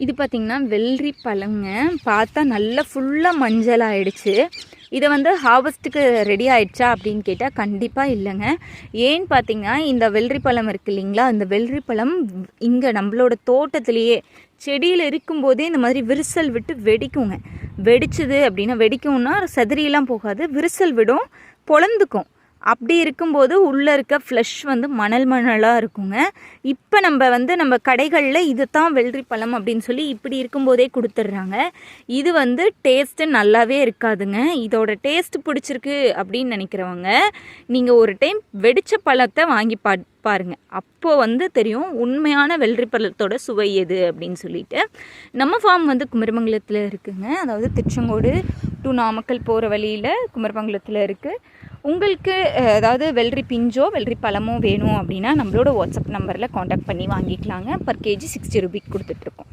இது பார்த்திங்கன்னா வெள்ளரி பழங்க. பார்த்தா நல்லா ஃபுல்லாக மஞ்சள் ஆகிடுச்சு. இதை வந்து ஹார்வெஸ்ட்டுக்கு ரெடி ஆகிடுச்சா அப்படின்னு கேட்டால் கண்டிப்பாக இல்லைங்க. ஏன்னு பார்த்தீங்கன்னா இந்த வெள்ளரி பழம் இருக்குது இல்லைங்களா, இந்த வெள்ளரி பழம் இங்கே நம்மளோட தோட்டத்திலேயே செடியில் இருக்கும்போதே இந்த மாதிரி விரிசல் விட்டு வெடிக்குங்க. வெடிச்சுது அப்படின்னா, வெடிக்கும்னா செதறியெல்லாம் போகாது, விரிசல் விடும், பொழந்துக்கும். அப்படி இருக்கும்போது உள்ளே இருக்க ஃப்ளஷ் வந்து மணலாக இருக்குங்க. இப்போ நம்ம கடைகளில் இது தான் வெள்ளரி பழம் அப்படின்னு சொல்லி இப்படி இருக்கும்போதே கொடுத்துட்றாங்க. இது வந்து டேஸ்ட்டு நல்லாவே இருக்காதுங்க. இதோட டேஸ்ட்டு பிடிச்சிருக்கு அப்படின்னு நினைக்கிறவங்க நீங்கள் ஒரு டைம் வெடித்த பழத்தை வாங்கி பாருங்கள். அப்போது வந்து தெரியும் உண்மையான வெள்ளரி பழத்தோட சுவை எது அப்படின்னு சொல்லிட்டு. நம்ம ஃபார்ம் வந்து குமரமங்கலத்தில் இருக்குங்க. அதாவது திருச்செங்கோடு டு நாமக்கல் போகிற வழியில் குமரமங்கலத்தில் இருக்குது. உங்களுக்கு அதாவது வெள்ளரி பிஞ்சோ வெள்ளரி பழமோ வேணும் அப்படின்னா நம்மளோட வாட்ஸ்அப் நம்பரில் காண்டாக்ட் பண்ணி வாங்கிக்கலாங்க. பர் கேஜி 60 ரூபீக்கு கொடுத்துட்ருக்கோம்.